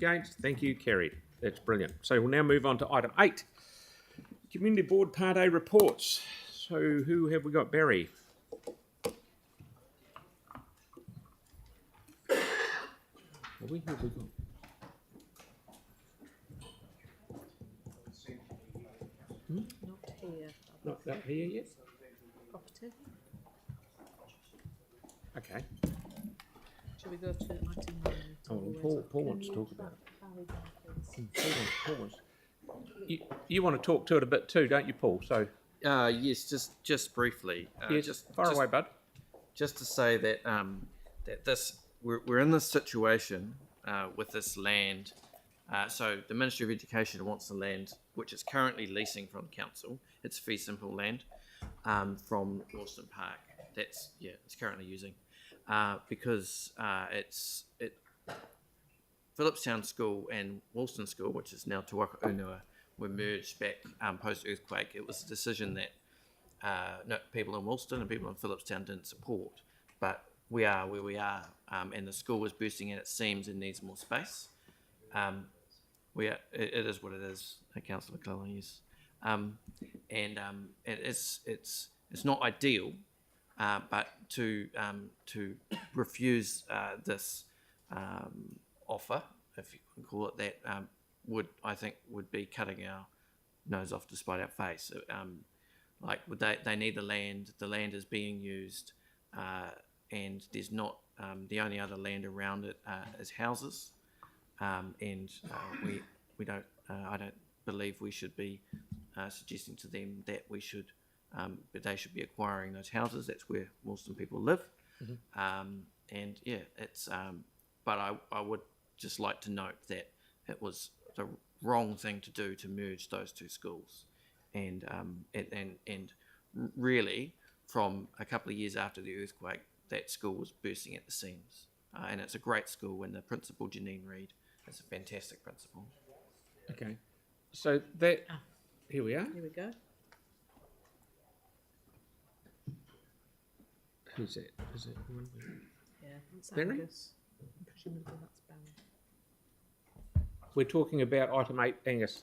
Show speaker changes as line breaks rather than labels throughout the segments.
Against? Thank you. Carried. That's brilliant. So we'll now move on to item 8. Community Board Part A reports. So who have we got? Barry. Who have we got?
Not here.
Not that here yet?
Property.
Okay.
Shall we go to item 9?
Oh, well, Paul wants to talk about it. Paul wants. You want to talk to it a bit too, don't you, Paul? So
Yes, just briefly.
far away, bud.
Just to say that we're in this situation with this land. So the Ministry of Education wants the land, which is currently leasing from the council. It's fee simple land from Woolston Park. It's currently using because Phillipstown School and Woolston School, which is now Te Waka Unua, were merged back post-earthquake. It was a decision that people in Woolston and people in Phillipstown didn't support, but we are where we are, and the school is bursting at its seams and needs more space. It is what it is, Councillor Cleland, yes. It's not ideal, but to refuse this offer, if you can call it that, would be cutting our nose off to spite our face. They need the land. The land is being used, and there's not the only other land around it is houses, and we don't. I don't believe we should be suggesting to them that but they should be acquiring those houses. That's where Woolston people live, But I would just like to note that it was the wrong thing to do to merge those two schools, and really from a couple of years after the earthquake, that school was bursting at the seams, and it's a great school, and the principal Janine Reid is a fantastic principal.
Okay, so that here we are.
Here we go.
Who's that? Is it?
Yeah, that's
Ferry?
Angus. Presumably that's Barry.
We're talking about item 8, Angus.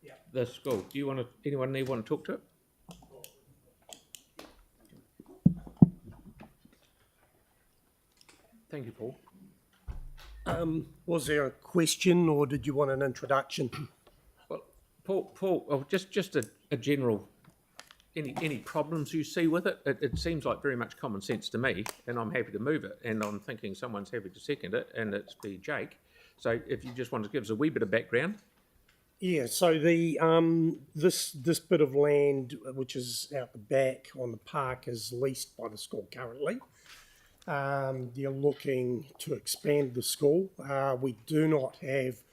Yeah. The school. Do you want to? Anyone want to talk to it? Thank you, Paul.
Was there a question, or did you want an introduction?
Well, Paul, just a general. Any problems you see with it? It seems like very much common sense to me, and I'm happy to move it. And I'm thinking someone's happy to second it, and it's be Jake. So if you just want to give us a wee bit of background.
Yeah. So the this bit of land, which is out the back on the park, is leased by the school currently. They're looking to expand the school. We do not have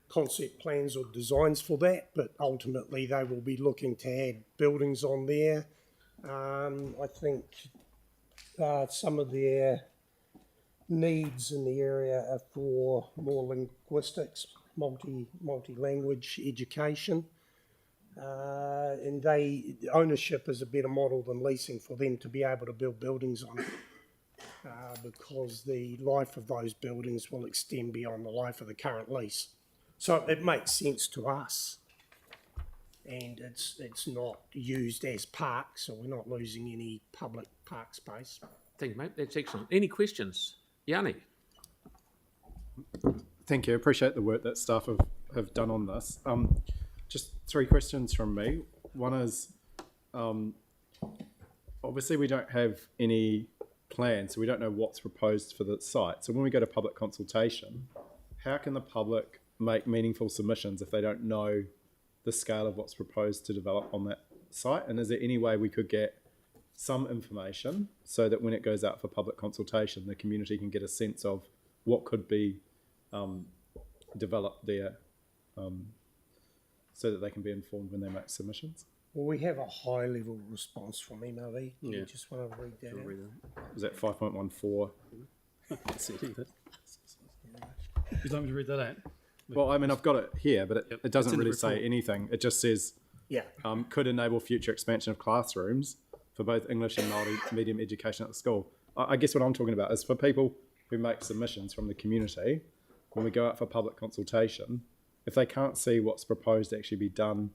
concept plans or designs for that, but ultimately they will be looking to add buildings on there. I think some of their needs in the area are for more linguistics, multi-language education, and ownership is a better model than leasing for them to be able to build buildings on it. Because the life of those buildings will extend beyond the life of the current lease. So it makes sense to us, and it's not used as parks, so we're not losing any public park space.
Thank you, mate. That's excellent. Any questions? Yanni?
Thank you. I appreciate the work that staff have done on this. Just 3 questions from me. One is, obviously we don't have any plan, so we don't know what's proposed for the site. So when we go to public consultation, how can the public make meaningful submissions if they don't know the scale of what's proposed to develop on that site? And is there any way we could get some information so that when it goes out for public consultation, the community can get a sense of what could be developed there, so that they can be informed when they make submissions?
Well, we have a high-level response from MLE. You just want to read that out?
Is that 5.14?
You'd like me to read that out?
Well, I mean, I've got it here, but it doesn't really say
report.
anything. It just says, could enable future expansion of classrooms for both English and multi-medium education at the school. I guess what I'm talking about is for people who make submissions from the community, when we go out for public consultation, if they can't see what's proposed to actually be done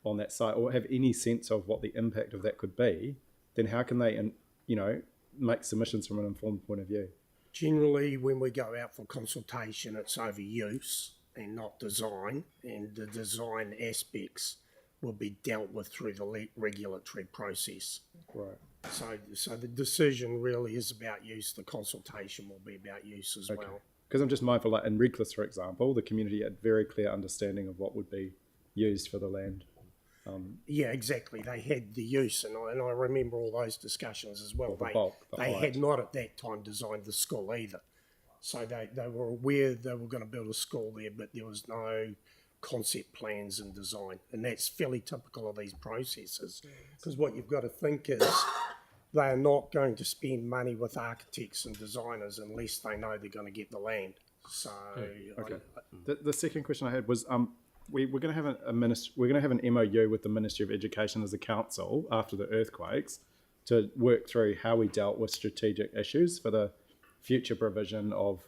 on that site or have any sense of what the impact of that could be, then how can they, make submissions from an informed point of view?
Generally, when we go out for consultation, it's over use and not design, and the design aspects will be dealt with through the regulatory process.
Right.
So the decision really is about use. The consultation will be about use as well.
Because I'm just mindful, like in Redcliffe, for example, the community had very clear understanding of what would be used for the land.
Yeah, exactly. They had the use, and I remember all those discussions as well.
Or the bulk, the
they
height.
had not at that time designed the school either. So they were aware they were going to build a school there, but there was no concept plans and design. And that's fairly typical of these processes, because what you've got to think is they are not going to spend money with architects and designers unless they know they're going to get the land. So
Okay. The second question I had was, we're going to have we're going to have an MOU with the Ministry of Education as a council after the earthquakes to work through how we dealt with strategic issues for the future provision of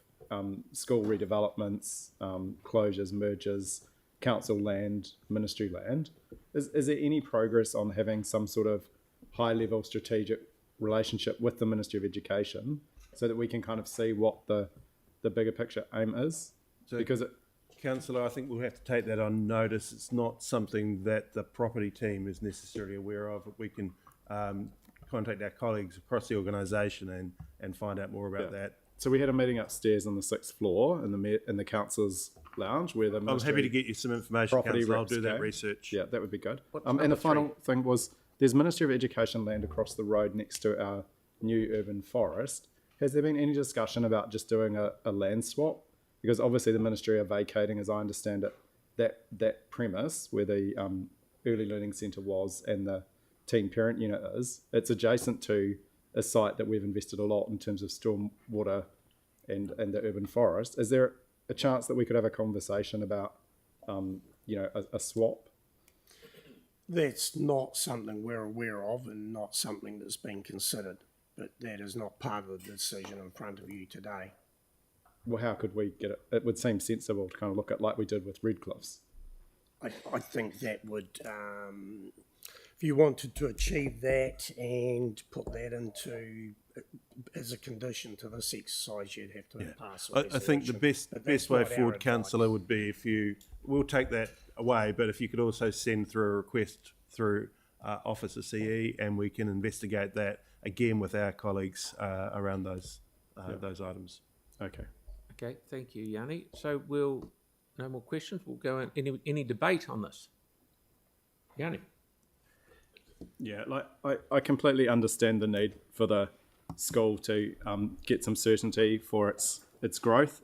school redevelopments, closures, mergers, council land, ministry land. Is there any progress on having some sort of high-level strategic relationship with the Ministry of Education so that we can kind of see what the bigger picture aim is?
So,
Because
Councillor, I think we'll have to take that on notice. It's not something that the property team is necessarily aware of. We can contact our colleagues across the organisation and find out more about that.
So we had a meeting upstairs on the 6th floor in the councillors' lounge where the
I'm
ministry
happy to get you some information,
property
Councillor. I'll
reps
do that
came.
research.
Yeah, that would be good.
What's
And
number
the final thing was there's Ministry of Education land across the road next to our new urban forest. Has there been any discussion about just doing a land swap? Because obviously the ministry are vacating, as I understand it, that premise where the early learning centre was and the teen parent unit is. It's adjacent to a site that we've invested a lot in terms of storm water and the urban forest. Is there a chance that we could have a conversation about a swap?
that's not something we're aware of and not something that's been considered. But that is not part of the decision in front of you today.
Well, how could we get it? It would seem sensible to kind of look at like we did with Redcliffe's.
I think that would, if you wanted to achieve that and put that into as a condition to this exercise, you'd have to pass a
I think the
resolution. But
best
that's
way
not our
forward,
advice.
Councillor, would be if we'll take that away, but if you could also send through a request through Office of CE, and we can investigate that again with our colleagues around those items.
Okay.
Okay, thank you, Yanni. So no more questions. We'll go in. Any debate on this? Yanni?
Yeah, like I completely understand the need for the school to get some certainty for its growth.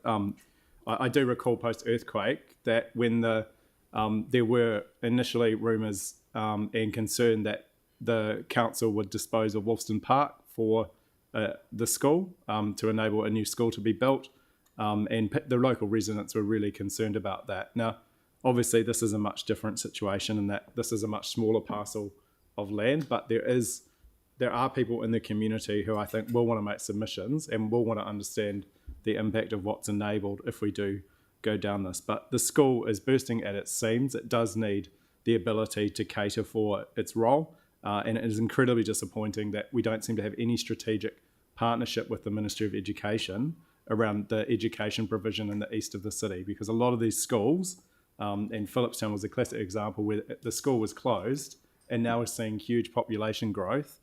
I do recall post earthquake that when there were initially rumours and concern that the council would dispose of Wolston Park for the school to enable a new school to be built, and the local residents were really concerned about that. Now, obviously, this is a much different situation in that this is a much smaller parcel of land, but there are people in the community who I think will want to make submissions and will want to understand the impact of what's enabled if we do go down this. But the school is bursting at its seams. It does need the ability to cater for its role, and it is incredibly disappointing that we don't seem to have any strategic partnership with the Ministry of Education around the education provision in the east of the city, because a lot of these schools, and Phillipstown was a classic example where the school was closed and now we're seeing huge population growth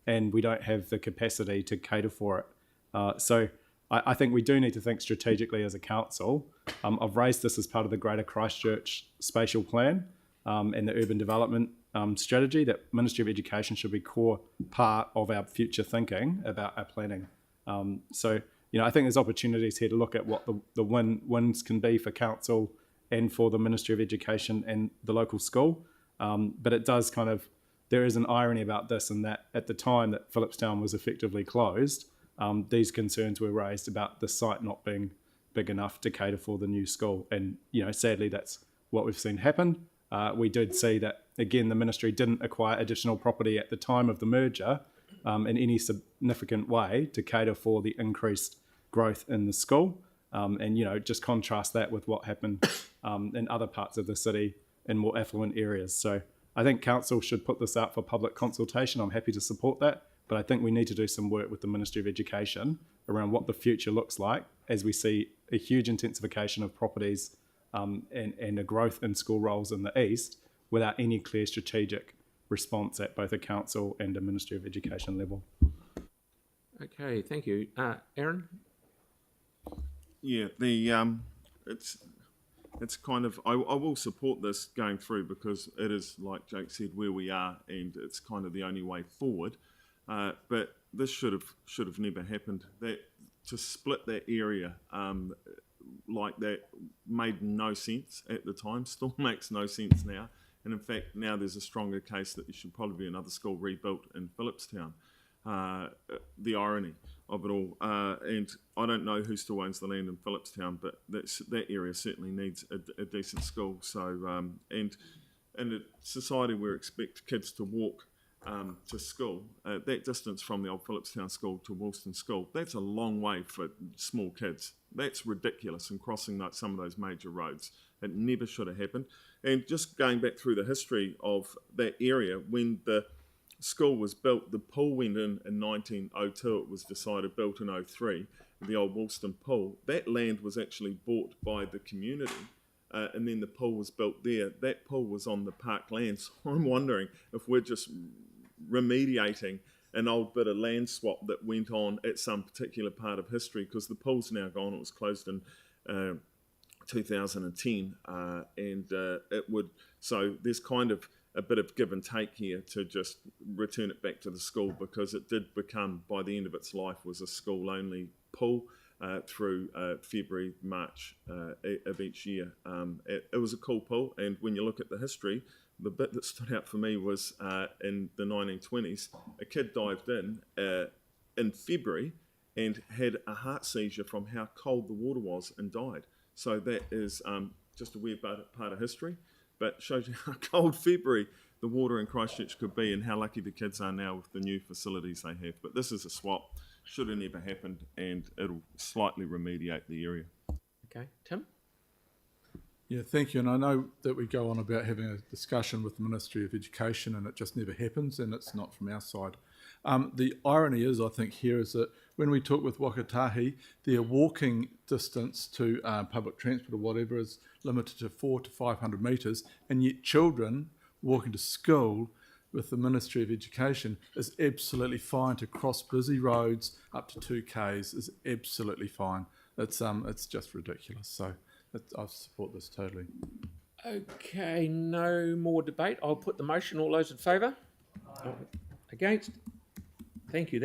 and we don't have the capacity to cater for it. So I think we do need to think strategically as a council. I've raised this as part of the greater Christchurch spatial plan and the urban development strategy, that Ministry of Education should be core part of our future thinking about our planning. So, I think there's opportunities here to look at what the wins can be for council and for the Ministry of Education and the local school. But it does there is an irony about this, in that at the time that Phillipstown was effectively closed, these concerns were raised about the site not being big enough to cater for the new school. And, sadly, that's what we've seen happen. We did see that, again, the ministry didn't acquire additional property at the time of the merger in any significant way to cater for the increased growth in the school. And, you know, just contrast that with what happened in other parts of the city in more affluent areas. So I think council should put this out for public consultation. I'm happy to support that, but I think we need to do some work with the Ministry of Education around what the future looks like as we see a huge intensification of properties and a growth in school roles in the east without any clear strategic response at both a council and a Ministry of Education level.
Okay, thank you. Aaron?
Yeah, it's kind of I will support this going through because it is, like Jake said, where we are, and it's kind of the only way forward. But this should have never happened. That to split that area like that made no sense at the time. Still makes no sense now. And in fact, now there's a stronger case that there should probably be another school rebuilt in Phillipstown. The irony of it all. And I don't know who still owns the land in Phillipstown, but that area certainly needs a decent school. So, and in a society where we expect kids to walk to school, that distance from the old Phillipstown school to Woolston school, that's a long way for small kids. That's ridiculous, and crossing some of those major roads. It never should have happened. And just going back through the history of that area, when the school was built, the pool went in 1902. It was decided, built in 03, the old Woolston pool. That land was actually bought by the community, and then the pool was built there. That pool was on the park land. So I'm wondering if we're just remediating an old bit of land swap that went on at some particular part of history, because the pool's now gone. It was closed in 2010, and it would. So there's kind of a bit of give and take here to just return it back to the school, because it did become, by the end of its life, was a school-only pool through February, March of each year. It was a cool pool, and when you look at the history, the bit that stood out for me was in the 1920s, a kid dived in February and had a heart seizure from how cold the water was and died. So that is just a weird part of history, but shows you how cold February the water in Christchurch could be, and how lucky the kids are now with the new facilities they have. But this is a swap, should have never happened, and it'll slightly remediate the area.
Okay, Tim?
Yeah, thank you. And I know that we go on about having a discussion with the Ministry of Education, and it just never happens, and it's not from our side. The irony is, I think, here is that when we talk with Wakatahi, their walking distance to public transport or whatever is limited to 400 to 500 metres, and yet children walking to school with the Ministry of Education is absolutely fine. To cross busy roads up to 2Ks is absolutely fine. It's just ridiculous. So I support this totally.
Okay, no more debate. I'll put the motion. All those in favour? Against? Thank you. That's